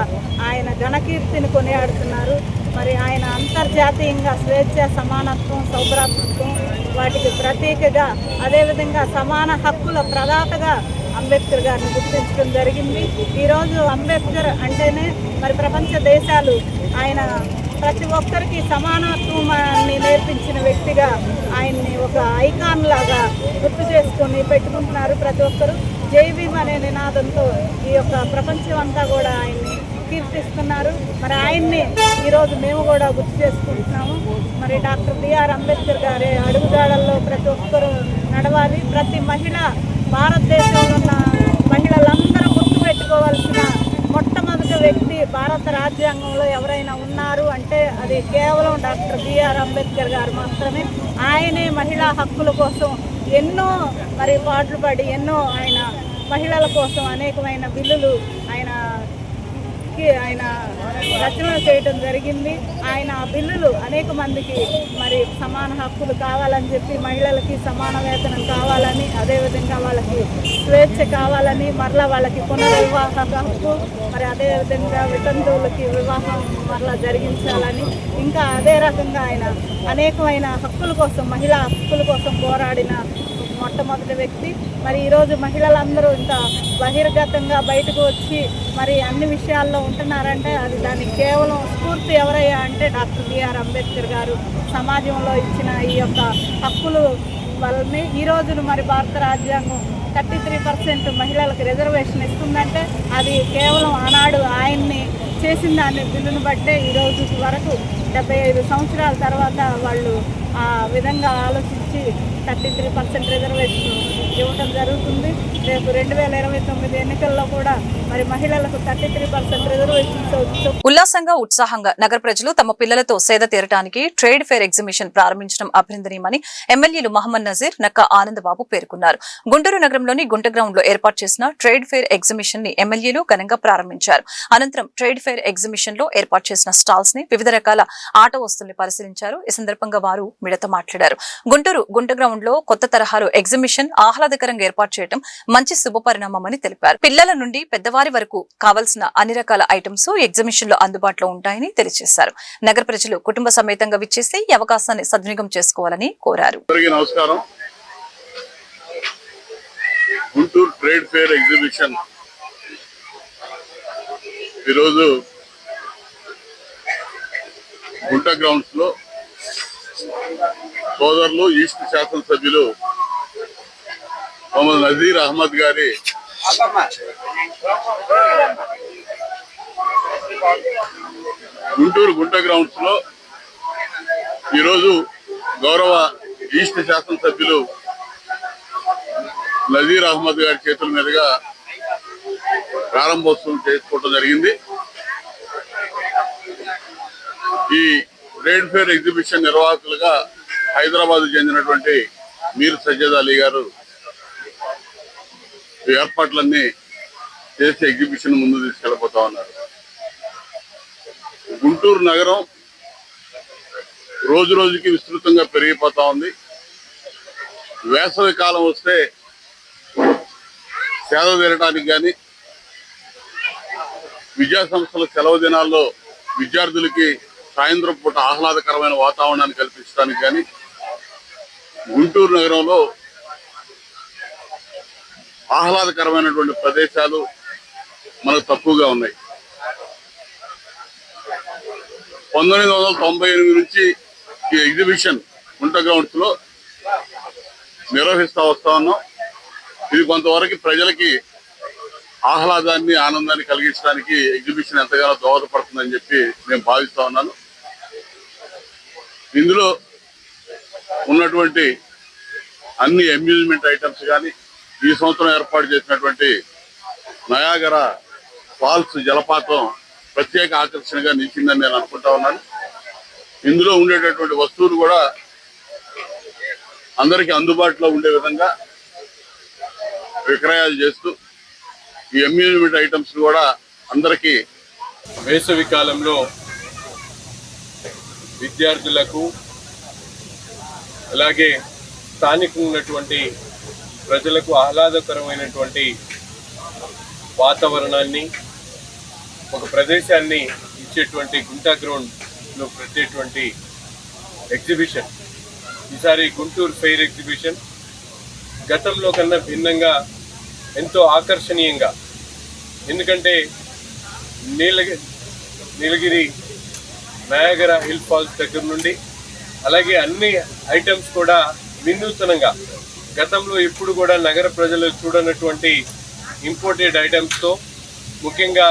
ఆయన ఘనకీర్తిని కొనియాడుతున్నారు. మరి ఆయన అంతర్జాతీయంగా స్వేచ్ఛ, సమానత్వం, సౌభ్రాతృత్వం వాటికి ప్రతీకగా, అదేవిధంగా సమాన హక్కుల ప్రదాతగా అంబేద్కర్ గారిని గుర్తించడం జరిగింది. ఈరోజు అంబేద్కర్ అంటేనే మరి ప్రపంచ దేశాలు ఆయన ప్రతి ఒక్కరికి సమానత్వాన్ని నేర్పించిన వ్యక్తిగా ఆయన్ని ఒక ఐకాన్ లాగా గుర్తు చేసుకొని పెట్టుకుంటున్నారు. ప్రతి ఒక్కరు జై భీమ్ అనే నినాదంతో ఈ యొక్క ప్రపంచం అంతా కూడా ఆయన్ని కీర్తిస్తున్నారు. మరి ఆయన్ని ఈరోజు మేము కూడా గుర్తు చేసుకుంటున్నాము. మరి డాక్టర్ బిఆర్ అంబేద్కర్ గారి అడుగుజాడల్లో ప్రతి ఒక్కరూ నడవాలి. ప్రతి మహిళ, భారతదేశంలో ఉన్న మహిళలందరూ గుర్తుపెట్టుకోవాల్సిన మొట్టమొదటి వ్యక్తి భారత రాజ్యాంగంలో ఎవరైనా ఉన్నారు అంటే అది కేవలం డాక్టర్ బిఆర్ అంబేద్కర్ గారు మాత్రమే. ఆయనే మహిళా హక్కుల కోసం ఎన్నో మరి పాటలు పడి ఎన్నో ఆయన మహిళల కోసం అనేకమైన బిల్లులు ఆయన రచనలు చేయడం జరిగింది. ఆయన ఆ బిల్లులు అనేక మందికి మరి సమాన హక్కులు కావాలని చెప్పి, మహిళలకి సమాన వేతనం కావాలని, అదేవిధంగా వాళ్ళకి స్వేచ్ఛ కావాలని, మరలా వాళ్ళకి పునర్వివాహ హక్కు, మరి అదేవిధంగా వితంతువులకి వివాహం మరలా జరిగించాలని, ఇంకా అదే రకంగా ఆయన అనేకమైన హక్కుల కోసం, మహిళా హక్కుల కోసం పోరాడిన మొట్టమొదటి వ్యక్తి. మరి ఈరోజు మహిళలందరూ ఇంత బహిర్గతంగా బయటకు వచ్చి మరి అన్ని విషయాల్లో ఉంటున్నారంటే అది దానికి కేవలం స్ఫూర్తి ఎవరయ్యా అంటే డాక్టర్ బిఆర్ అంబేద్కర్ గారు సమాజంలో ఇచ్చిన ఈ యొక్క హక్కులు వల్లనే ఈ రోజును మరి భారత రాజ్యాంగం 33% మహిళలకు రిజర్వేషన్ ఇస్తుందంటే అది కేవలం ఆనాడు ఆయన్ని చేసిన దాన్ని బిల్లును బట్టే ఈ రోజు వరకు 75 సంవత్సరాల తర్వాత వాళ్ళు ఆ విధంగా ఆలోచించి 33% రిజర్వేషన్ ఇవ్వటం జరుగుతుంది. రేపు 2029 ఎన్నికల్లో కూడా మరి మహిళలకు 33% రిజర్వేషన్. ఉల్లాసంగా, ఉత్సాహంగా నగర ప్రజలు తమ పిల్లలతో సేద తీరటానికి ట్రేడ్ ఫేర్ ఎగ్జిబిషన్ ప్రారంభించడం అభినందనీయమని ఎమ్మెల్యేలు మహమ్మద్ నజీర్, నక్క ఆనందబాబు పేర్కొన్నారు. గుంటూరు నగరంలోని గుంట గ్రౌండ్ లో ఏర్పాటు చేసిన ట్రేడ్ ఫేర్ ఎగ్జిబిషన్ ని ఎమ్మెల్యేలు ఘనంగా ప్రారంభించారు. అనంతరం ట్రేడ్ ఫేర్ ఎగ్జిబిషన్ లో ఏర్పాటు చేసిన స్టాల్స్ ని, వివిధ రకాల ఆట వస్తువుల్ని పరిశీలించారు. ఈ సందర్భంగా వారు మీడియాతో మాట్లాడారు. గుంటూరు గుంట గ్రౌండ్ లో కొత్త తరహాలో ఎగ్జిబిషన్ ఆహ్లాదకరంగా ఏర్పాటు చేయడం మంచి మంచి శుభపరిణామమని తెలిపారు. పిల్లల నుండి పెద్దవారి వరకు కావలసిన అన్ని రకాల ఐటమ్స్ ఎగ్జిబిషన్ లో అందుబాటులో ఉంటాయని తెలియజేశారు. నగర ప్రజలు కుటుంబ సమేతంగా విచ్చేసి ఈ అవకాశాన్ని సద్వినియోగం చేసుకోవాలని కోరారు. నమస్కారం. గుంటూరు ట్రేడ్ ఫేర్ ఎగ్జిబిషన్ ఈరోజు గుంట గ్రౌండ్స్ లో సోదరులు ఈస్ట్ శాసనసభ్యులు మొహమ్మద్ నజీర్ అహ్మద్ గారి గుంటూరు గుంట గ్రౌండ్స్ లో ఈరోజు గౌరవ ఈస్ట్ శాసనసభ్యులు నజీర్ అహ్మద్ గారి చేతుల మీదుగా ప్రారంభోత్సవం చేసుకోవడం జరిగింది. ఈ ట్రేడ్ ఫేర్ ఎగ్జిబిషన్ నిర్వాహకులుగా హైదరాబాద్ చెందినటువంటి మీర్ సజ్జద్ అలీ గారు ఏర్పాట్లన్నీ చేసి ఎగ్జిబిషన్ ముందు తీసుకెళ్ళిపోతా ఉన్నారు. గుంటూరు నగరం రోజు రోజుకి విస్తృతంగా పెరిగిపోతా ఉంది. వేసవి కాలం వస్తే సేద తీరడానికి కానీ, విద్యా సంస్థల సెలవు దినాల్లో విద్యార్థులకి సాయంత్రం పూట ఆహ్లాదకరమైన వాతావరణాన్ని కల్పించడానికి కానీ గుంటూరు నగరంలో ఆహ్లాదకరమైనటువంటి ప్రదేశాలు మనకు తక్కువగా ఉన్నాయి. 1998 నుంచి ఈ ఎగ్జిబిషన్ గుంట గ్రౌండ్స్ లో నిర్వహిస్తా వస్తా ఉన్నాం. ఇది కొంతవరకు ప్రజలకి ఆహ్లాదాన్ని, ఆనందాన్ని కలిగించడానికి ఎగ్జిబిషన్ ఎంతగానో దోహదపడుతుందని చెప్పి నేను భావిస్తా ఉన్నాను. ఇందులో ఉన్నటువంటి అన్ని అమ్యూజ్మెంట్ ఐటమ్స్ కానీ, ఈ సంవత్సరం ఏర్పాటు చేసినటువంటి నయాగరా ఫాల్స్ జలపాతం ప్రత్యేక ఆకర్షణగా నిలిచిందని నేను అనుకుంటా ఉన్నాను. ఇందులో ఉండేటటువంటి వస్తువులు కూడా అందరికీ అందుబాటులో ఉండే విధంగా విక్రయాలు చేస్తూ ఈ అమ్యూజ్మెంట్ ఐటమ్స్ కూడా అందరికీ వేసవి కాలంలో విద్యార్థులకు అలాగే స్థానికంగా ఉన్నటువంటి ప్రజలకు ఆహ్లాదకరమైనటువంటి వాతావరణాన్ని, ఒక ప్రదేశాన్ని ఇచ్చేటువంటి గుంటా గ్రౌండ్లో పెట్టేటువంటి ఎగ్జిబిషన్ ఈసారి గుంటూరు ఫెయిర్ ఎగ్జిబిషన్ గతంలో కన్నా భిన్నంగా ఎంతో ఆకర్షణీయంగా, ఎందుకంటే నీలగిరి నయాగరా హిల్ ఫాల్స్ దగ్గర నుండి అలాగే అన్ని ఐటమ్స్ కూడా వినూతనంగా, గతంలో ఇప్పుడు కూడా నగర ప్రజలు చూడనటువంటి ఇంపోర్టెడ్ ఐటమ్స్తో, ముఖ్యంగా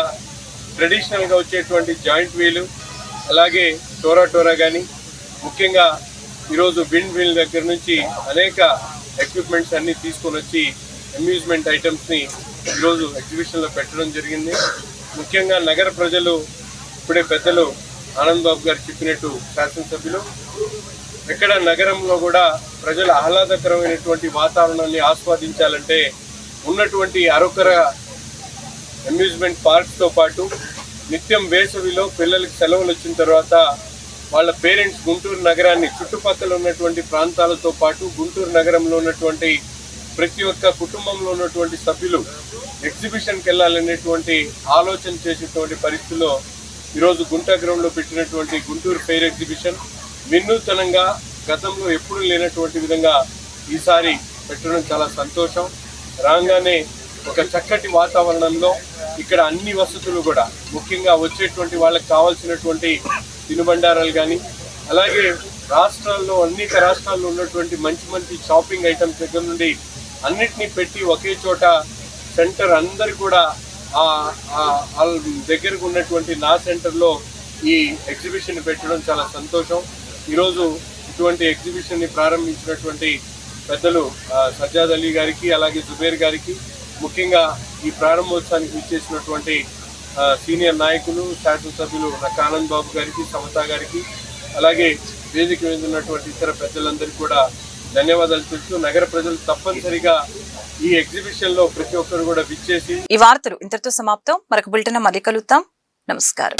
ట్రెడిషనల్గా వచ్చేటువంటి జాయింట్ వీలు అలాగే టోరా కానీ, ముఖ్యంగా ఈరోజు విండ్ వీల్ దగ్గర నుంచి అనేక ఎక్విప్మెంట్స్ అన్నీ తీసుకొని వచ్చి అమ్యూజ్మెంట్ ఐటమ్స్ని ఈరోజు ఎగ్జిబిషన్లో పెట్టడం జరిగింది. ముఖ్యంగా నగర ప్రజలు, ఇప్పుడే పెద్దలు ఆనంద్ బాబు గారు చెప్పినట్టు శాసనసభ్యులు, ఎక్కడ నగరంలో కూడా ప్రజలు ఆహ్లాదకరమైనటువంటి వాతావరణాన్ని ఆస్వాదించాలంటే ఉన్నటువంటి అరొకర అమ్యూజ్మెంట్ పార్క్స్తో పాటు నిత్యం వేసవిలో పిల్లలకి సెలవులు వచ్చిన తర్వాత వాళ్ళ పేరెంట్స్ గుంటూరు నగరాన్ని, చుట్టుపక్కల ఉన్నటువంటి ప్రాంతాలతో పాటు గుంటూరు నగరంలో ఉన్నటువంటి ప్రతి ఒక్క కుటుంబంలో ఉన్నటువంటి సభ్యులు ఎగ్జిబిషన్కి వెళ్ళాలనేటువంటి ఆలోచన చేసేటువంటి పరిస్థితుల్లో ఈరోజు గుంటా గ్రౌండ్లో పెట్టినటువంటి గుంటూరు ఫెయిర్ ఎగ్జిబిషన్ వినూతనంగా, గతంలో ఎప్పుడూ లేనటువంటి విధంగా ఈసారి పెట్టడం చాలా సంతోషం. రాగానే ఒక చక్కటి వాతావరణంలో ఇక్కడ అన్ని వసతులు కూడా, ముఖ్యంగా వచ్చేటువంటి వాళ్ళకి కావాల్సినటువంటి తినుబండారాలు కానీ, అలాగే రాష్ట్రాల్లో అనేక రాష్ట్రాల్లో ఉన్నటువంటి మంచి మంచి షాపింగ్ ఐటమ్స్ దగ్గర నుండి అన్నిటినీ పెట్టి ఒకే చోట సెంటర్ అందరు కూడా దగ్గరకు ఉన్నటువంటి నా సెంటర్లో ఈ ఎగ్జిబిషన్ పెట్టడం చాలా సంతోషం. ఈరోజు ఇటువంటి ఎగ్జిబిషన్ని ప్రారంభించినటువంటి పెద్దలు సజ్జాద్ అలీ గారికి అలాగే జుబేర్ గారికి, ముఖ్యంగా ఈ ప్రారంభోత్సవానికి ఇచ్చేసినటువంటి సీనియర్ నాయకులు శాసనసభ్యులు ఆనంద్ బాబు గారికి, సమతా గారికి, అలాగే వేదిక మీద ఉన్నటువంటి ఇతర పెద్దలందరికీ కూడా ధన్యవాదాలు తెలుస్తూ నగర ప్రజలు తప్పనిసరిగా ఈ ఎగ్జిబిషన్ లో ప్రతి ఒక్కరు కూడా విచ్చేసి. ఈ వార్తలు ఇంతటితో సమాప్తం. మరొక బులెటిన్ మళ్ళీ కలుద్దాం. నమస్కారం.